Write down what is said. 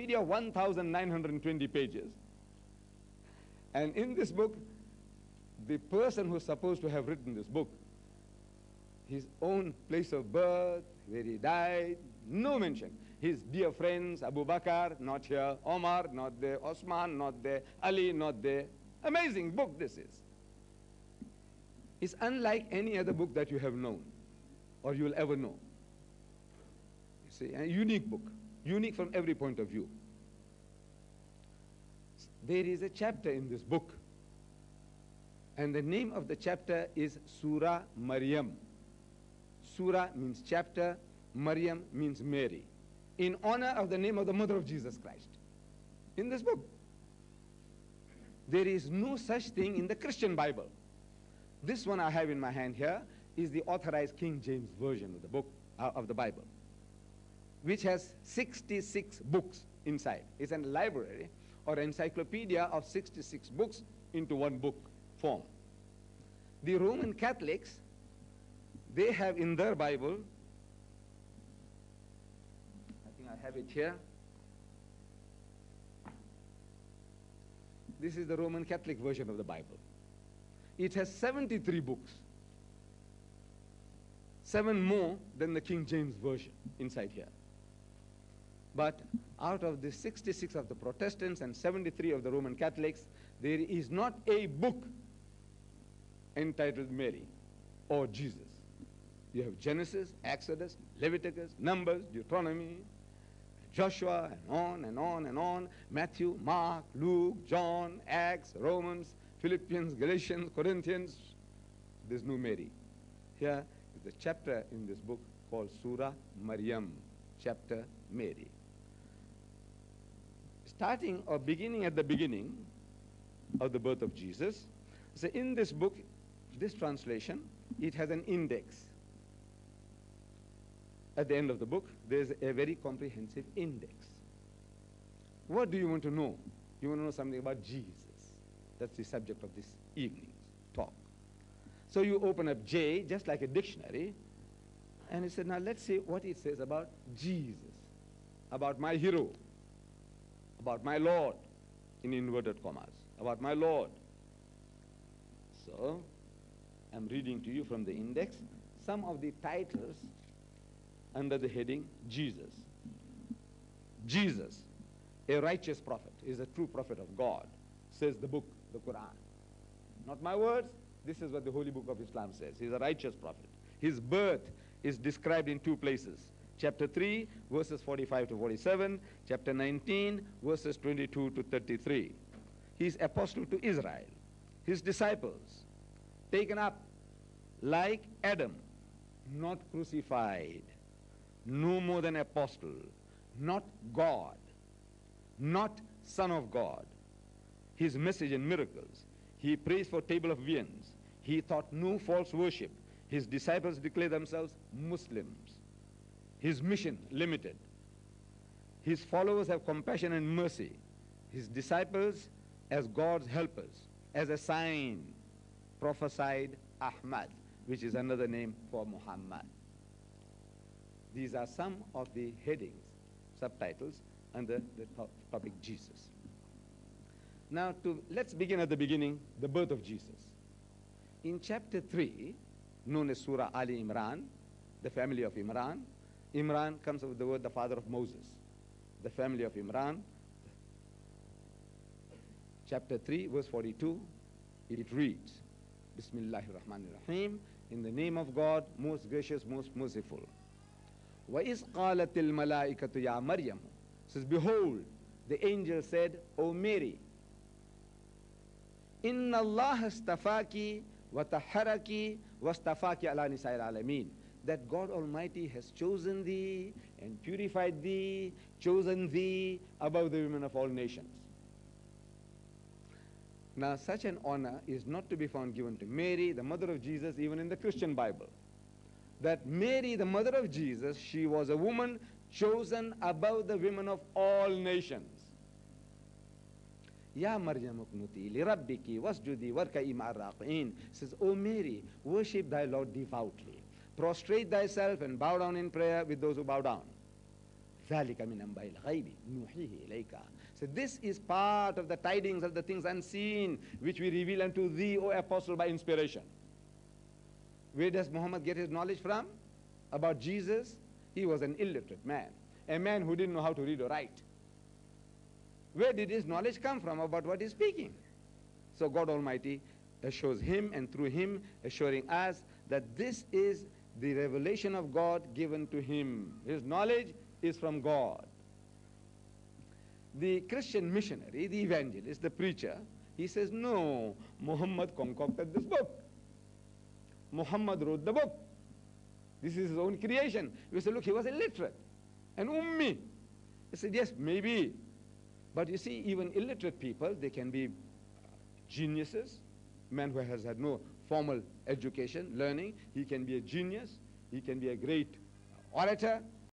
encyclopedia, 1,920 pages. And in this book, the person who's supposed to have written this book, his own place of birth, where he died, no mention. His dear friends, Abu Bakr, not here, Omar, not there, Osman, not there, Ali, not there. Amazing book this is. It's unlike any other book that you have known or you will ever know. You see, a unique book, unique from every point of view. There is a chapter in this book, and the name of the chapter is Surah Maryam. Surah means chapter, Maryam means Mary, in honor of the name of the mother of Jesus Christ. In this book, there is no such thing in the Christian Bible. This one I have in my hand here is the authorized King James version of the book, of the Bible, which has 66 books inside. It's a library or encyclopedia of 66 books into one book form. The Roman Catholics, they have in their Bible, I think I have it here. This is the Roman Catholic version of the Bible. It has 73 books, 7 more than the King James version inside here. But out of the 66 of the Protestants and 73 of the Roman Catholics, there is not a book entitled Mary or Jesus. You have Genesis, Exodus, Leviticus, Numbers, Deuteronomy, Joshua, and on and on and on, Matthew, Mark, Luke, John, Acts, Romans, Philippians, Galatians, Corinthians. There's no Mary. Here is the chapter in this book called Surah Maryam, chapter Mary. Starting or beginning at the beginning of the birth of Jesus. So in this book, this translation, it has an index. At the end of the book, there's a very comprehensive index. What do you want to know? You want to know something about Jesus. That's the subject of this evening's talk. So you open up J, just like a dictionary, and it said, now let's see what it says about Jesus, about my hero, about my Lord, in inverted commas, about my Lord. So I'm reading to you from the index some of the titles under the heading Jesus. Jesus, a righteous prophet, is a true prophet of God, says the book, the Quran. Not my words, this is what the Holy Book of Islam says. He's a righteous prophet. His birth is described in 2 places. Chapter 3, verses 45 to 47, chapter 19, verses 22 to 33. He is apostle to Israel. His disciples, taken up like Adam, not crucified, no more than apostle, not God, not Son of God. His message and miracles. He prays for table of viands. He taught no false worship. His disciples declare themselves Muslims. His mission limited. His followers have compassion and mercy. His disciples as God's helpers. As a sign, prophesied Ahmad, which is another name for Muhammad. These are some of the headings, subtitles, under the topic Jesus. Now, let's begin at the beginning, the birth of Jesus. In chapter 3, known as Surah Ali Imran, the family of Imran, Imran comes with the word the father of Moses. The family of Imran, chapter 3, verse 42, it reads, Bismillahir Rahmanir Rahim, in the name of God, most gracious, most merciful. وَإِذْ قَالَتِ الْمَلَائِكَةُ يَا مَرْيَمُ, says, behold, the angel said, O Mary, Inna Allah astafaki wa taharaki wa astafaki ala nisa'il alameen. That God Almighty has chosen thee and purified thee, chosen thee above the women of all nations. Now, such an honor is not to be found given to Mary, the mother of Jesus, even in the Christian Bible. That Mary, the mother of Jesus, she was a woman chosen above the women of all nations. Ya Maryam uknuti li rabbiki wasjudi warka'i ma'ar raqi'in. Says, O Mary, worship thy Lord devoutly. Prostrate thyself and bow down in prayer with those who bow down. ذَلِكَ مِنْ أَنْبَاءِ الْغَيْبِ نُوحِيهِ إِلَيْكَ. So this is part of the tidings of the things unseen, which we reveal unto thee, O apostle, by inspiration. Where does Muhammad get his knowledge from? About Jesus, he was an illiterate man, a man who didn't know how to read or write. Where did his knowledge come from about what he's speaking? So God Almighty assures him, and through him assuring us that this is the revelation of God given to him. His knowledge is from God. The Christian missionary, the evangelist, the preacher, he says, no, Muhammad concocted this book. Muhammad wrote the book. This is his own creation. We say, look, he was illiterate, an ummi. He said, yes, maybe. But you see, even illiterate people, they can be geniuses. Man who has had no formal education, learning, he can be a genius. He can be a great orator.